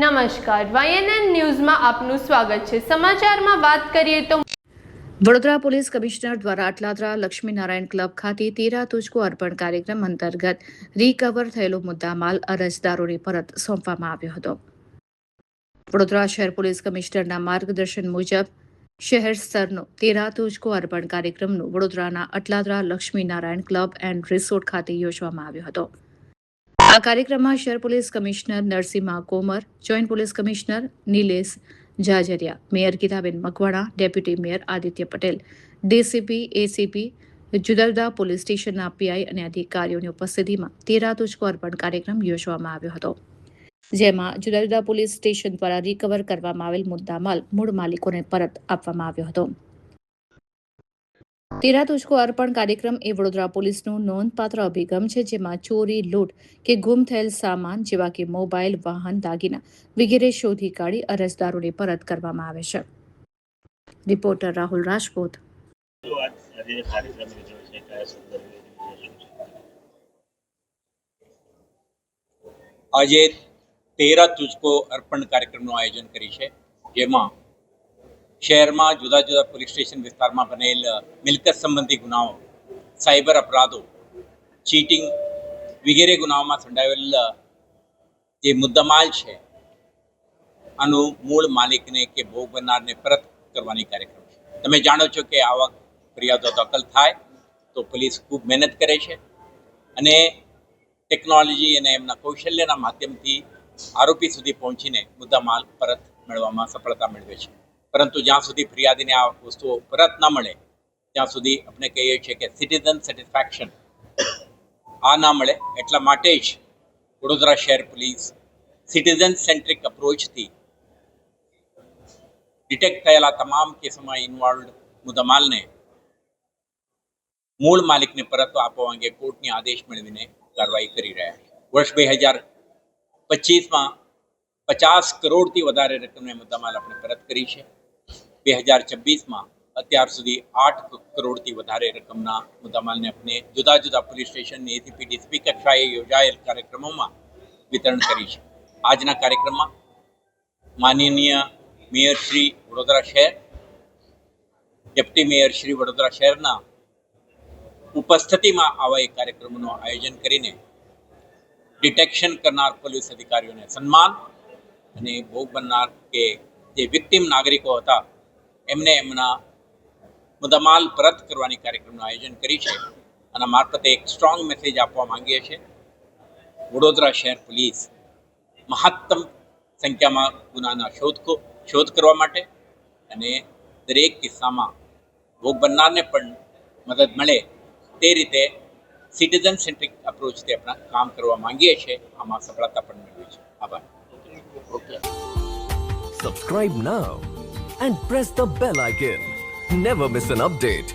નમસ્કાર, YNN ન્યૂઝમાં આપનું સ્વાગત છે। સમાચારમાં વાત કરીએ તો વડોદરા પોલીસ કમિશનર દ્વારા અટલાદરા લક્ષ્મીનારાયણ ક્લબ ખાતે 13 તુજકો અર્પણ કાર્યક્રમ અંતર્ગત રિકવર થયેલો મુદ્દામાલ અરજદારોને પરત સોંપવામાં આવ્યો હતો। વડોદરા શહેર પોલીસ કમિશનરના માર્ગદર્શન મુજબ શહેર સ્તરનો 13 તુજકો અર્પણ કાર્યક્રમનું વડોદરાના Atladara Laxminarayan club and resort ખાતે યોજવામાં આવ્યો હતો। આ કાર્યક્રમમાં શહેર police commissioner Narsinh Komar, joint police commissioner Nilesh Jajaria, mayor Geetaben Makwana, deputy mayor Aditya Patel, DCP, ACP, જુદા જુદા પોલીસ સ્ટેશનના પીઆઈ અને અધિકારીઓની ઉપસ્થિતિમાં 13 તુજકો અર્પણ કાર્યક્રમ યોજવામાં આવ્યો હતો, જેમાં જુદા જુદા પોલીસ સ્ટેશન દ્વારા રિકવર કરવામાં આવેલ મુદ્દામાલ મૂળ માલિકોને પરત આપવામાં આવ્યો હતો। 13 તુજકો અર્પણ કાર્યક્રમ એ વડોદરા પોલીસનું નોંધપાત્ર અભિગમ છે, જેમાં ચોરી, લૂંટ કે ગુમ થયેલ સામાન જેવા કે મોબાઈલ, વાહન, દાગીના વગેરે શોધી કાઢી અરજદારોને પરત કરવામાં આવે છે। રિપોર્ટર રાહુલ રાજપૂત। આજે 13 તુજકો અર્પણ કાર્યક્રમનું આયોજન કરી છે, જેમાં શહેરમાં જુદા જુદા પોલીસ સ્ટેશન વિસ્તારમાં બનેલ મિલકત સંબંધી ગુનાઓ, સાયબર અપરાધો, ચીટિંગ વગેરે ગુનાઓમાં સંડાયેલ જે મુદ્દામાલ છે આનું મૂળ માલિકને કે ભોગ બનનારને પરત કરવાની કાર્યક્રમ છે। તમે જાણો છો કે આવા ફરિયાદો દાખલ થાય તો પોલીસ ખૂબ મહેનત કરે છે અને ટેકનોલોજી અને એમના કૌશલ્યના માધ્યમથી આરોપી સુધી પહોંચીને મુદ્દામાલ પરત મેળવવામાં સફળતા મેળવે છે। પરંતુ જ્યાં સુધી ફરિયાદીને આ વસ્તુઓ પરત ન મળે ત્યાં સુધી આપણે કહીએ છીએ કે સિટીઝન સેટિસ્ફેક્શન આ ના મળે, એટલા માટે જ વડોદરા શહેર પોલીસ સિટીઝન સેન્ટ્રિક અપ્રોચથી ડિટેક્ટ થયેલા તમામ કેસોમાં ઇન્વોલ્વડ મુદ્દામાલને મૂળ માલિકને પરત આપવા અંગે કોર્ટની આદેશ મેળવીને કાર્યવાહી કરી રહ્યા છે। વર્ષ 2025માં 50 કરોડથી વધારે રકમની મુદ્દામાલ આપણે પરત કરી છે। 2026માં અત્યાર સુધી 8 કરોડથી વધારે રકમના મુદ્દામાલને આપણે જુદા જુદા પોલીસ સ્ટેશનની એસીપી, ડીસીપી કક્ષાએ યોજાયેલ કાર્યક્રમોમાં વિતરણ કરી છે। આજના કાર્યક્રમમાં માનનીય મેયર શ્રી વડોદરા શહેર, ડેપ્યુટી મેયર શ્રી વડોદરા શહેરના ઉપસ્થિતિમાં આવા એક કાર્યક્રમનું આયોજન કરીને ડિટેક્શન કરનાર પોલીસ અધિકારીઓને સન્માન અને ભોગ બનનાર કે જે વિક્ટિમ નાગરિકો હતા એમને એમના મુદ્દામાલ પરત કરવાની કાર્યક્રમનું આયોજન કરી છે। અને મારફતે એક સ્ટ્રોંગ મેસેજ આપવા માંગીએ છીએ, વડોદરા શહેર પોલીસ મહત્તમ સંખ્યામાં ગુનાના શોધ કરવા માટે અને દરેક કિસ્સામાં ભોગ બનનારને પણ મદદ મળે તે રીતે સિટીઝન સેન્ટ્રિક અપ્રોચથી આપણા કામ કરવા માંગીએ છીએ। આમાં સફળતા પણ મેળવી છે। આભાર। Subscribe now and press the bell icon. Never miss an update.